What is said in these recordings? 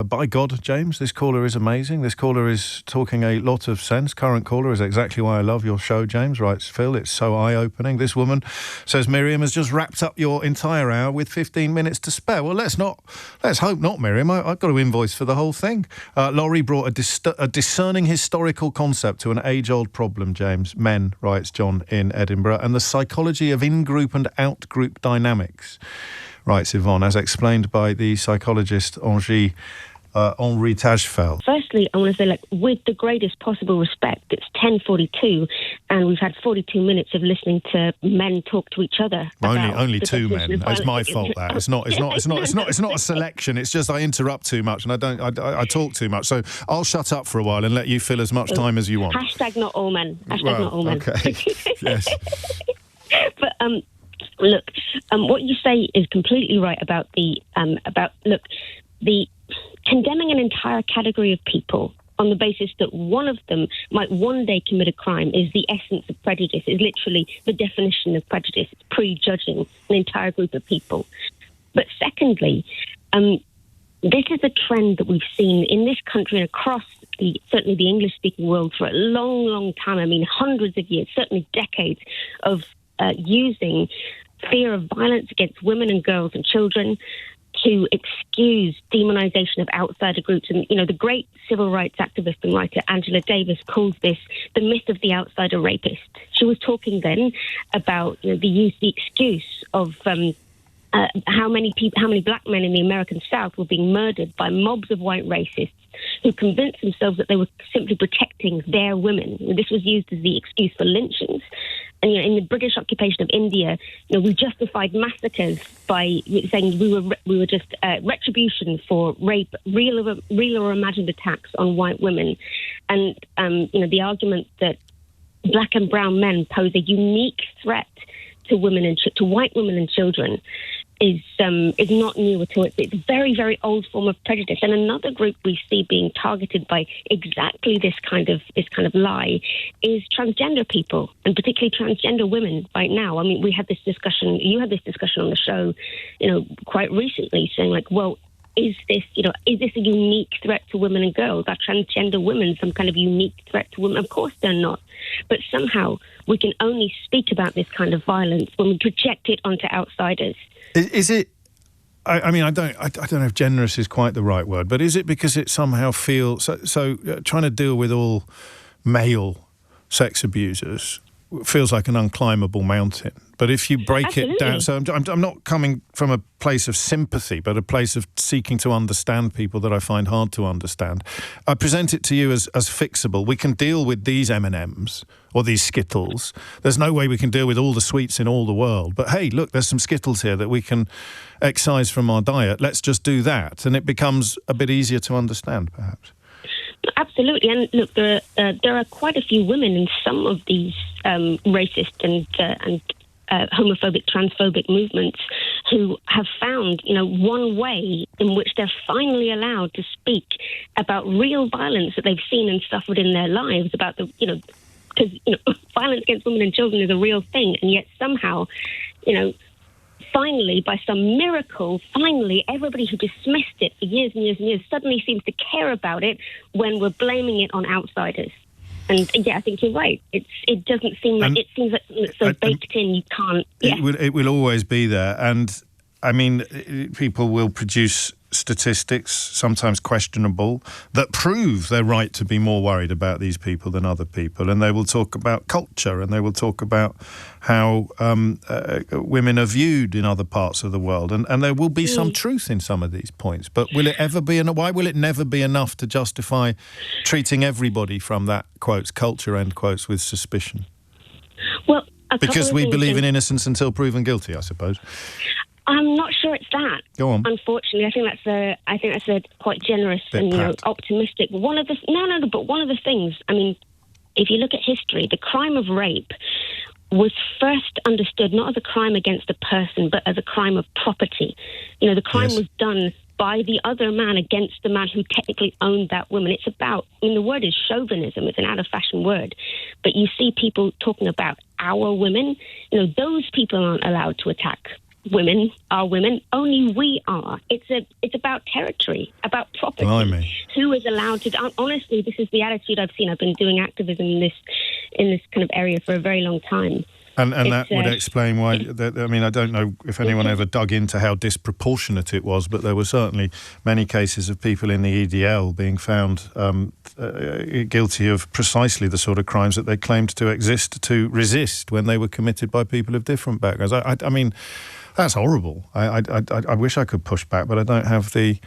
by God, James, this caller is amazing. This caller is talking a lot of sense. Current caller is exactly why I love your show, James. Writes Phil, it's so eye-opening. This woman says Miriam has just wrapped up your entire hour with 15 minutes to spare. Well, let's hope not, Miriam. I've got to invoice for the whole thing. Laurie brought a discerning historical concept to an age-old problem, James. Men, writes John in Edinburgh, and the psychology of in-group and out-group dynamics, writes Yvonne, as explained by the psychologist Henri Tajfel. Firstly, I want to say, with the greatest possible respect, it's 10:42, and we've had 42 minutes of listening to men talk to each other. Only two men. It's my fault. That it's not a selection. It's just I interrupt too much, and I talk too much. So I'll shut up for a while and let you fill as much time as you want. Hashtag not all men. Not all men. Okay. Yes. But look, what you say is completely right about the condemning an entire category of people on the basis that one of them might one day commit a crime is the essence of prejudice, is literally the definition of prejudice. It's prejudging an entire group of people. But secondly, this is a trend that we've seen in this country and across certainly the English-speaking world for a long, long time. I mean, hundreds of years, certainly decades of using fear of violence against women and girls and children to excuse demonization of outsider groups. And, the great civil rights activist and writer Angela Davis calls this the myth of the outsider rapist. She was talking then about the excuse of how many black men in the American South were being murdered by mobs of white racists who convinced themselves that they were simply protecting their women. This was used as the excuse for lynchings. And in the British occupation of India, we justified massacres by saying we were just retribution for rape, real or imagined attacks on white women, and the argument that black and brown men pose a unique threat to women and to white women and children is not new at all. It's a very, very old form of prejudice. And another group we see being targeted by exactly this kind of lie is transgender people, and particularly transgender women right now. I mean, you had this discussion on the show, quite recently, saying is this a unique threat to women and girls? Are transgender women some kind of unique threat to women? Of course they're not. But somehow we can only speak about this kind of violence when we project it onto outsiders. Is it? I mean, I don't know if generous is quite the right word, but is it because it somehow feels so trying to deal with all male sex abusers feels like an unclimbable mountain? But if you break it down, so I'm not coming from a place of sympathy, but a place of seeking to understand people that I find hard to understand. I present it to you as fixable. We can deal with these M&Ms or these Skittles. There's no way we can deal with all the sweets in all the world. But hey, look, there's some Skittles here that we can excise from our diet. Let's just do that. And it becomes a bit easier to understand, perhaps. Absolutely. And look, there are quite a few women in some of these racist and homophobic, transphobic movements who have found, one way in which they're finally allowed to speak about real violence that they've seen and suffered in their lives, about because violence against women and children is a real thing, and yet somehow, finally, by some miracle, everybody who dismissed it for years and years and years suddenly seems to care about it when we're blaming it on outsiders. And yeah, I think you're right. It doesn't seem like, it seems like it's so baked in you can't. Yeah. It will always be there. And I mean, people will produce statistics, sometimes questionable, that prove they're right to be more worried about these people than other people. And they will talk about culture, and they will talk about how women are viewed in other parts of the world. And there will be some truth in some of these points. But will it ever be, why will it never be enough to justify treating everybody from that, quotes, culture, end quotes, with suspicion? Well, because we believe in innocence until proven guilty, I suppose. I'm not sure it's that. Go on. Unfortunately, I think that's a quite generous and optimistic. But one of the things, I mean, if you look at history, the crime of rape was first understood not as a crime against a person, but as a crime of property. The crime was done by the other man against the man who technically owned that woman. It's about, the word is chauvinism. It's an out-of-fashion word. But you see people talking about our women. Those people aren't allowed to attack women are women. Only we are. It's about territory, about property. Blimey. Who is allowed to? Honestly, this is the attitude I've seen. I've been doing activism in this kind of area for a very long time. And that would explain why. I mean, I don't know if anyone ever dug into how disproportionate it was, but there were certainly many cases of people in the EDL being found guilty of precisely the sort of crimes that they claimed to exist to resist when they were committed by people of different backgrounds. I mean, that's horrible. I wish I could push back, but I don't have the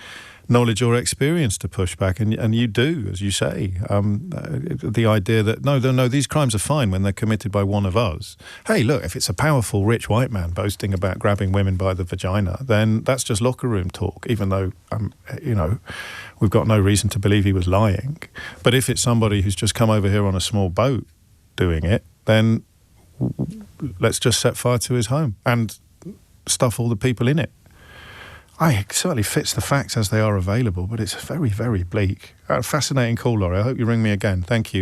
knowledge or experience to push back, and you do, as you say. The idea that no, these crimes are fine when they're committed by one of us. Hey, look, if it's a powerful, rich white man boasting about grabbing women by the vagina, then that's just locker room talk, even though, we've got no reason to believe he was lying. But if it's somebody who's just come over here on a small boat doing it, then let's just set fire to his home and stuff all the people in it. It certainly fits the facts as they are available, but it's very, very bleak. Fascinating call, Laurie. I hope you ring me again. Thank you.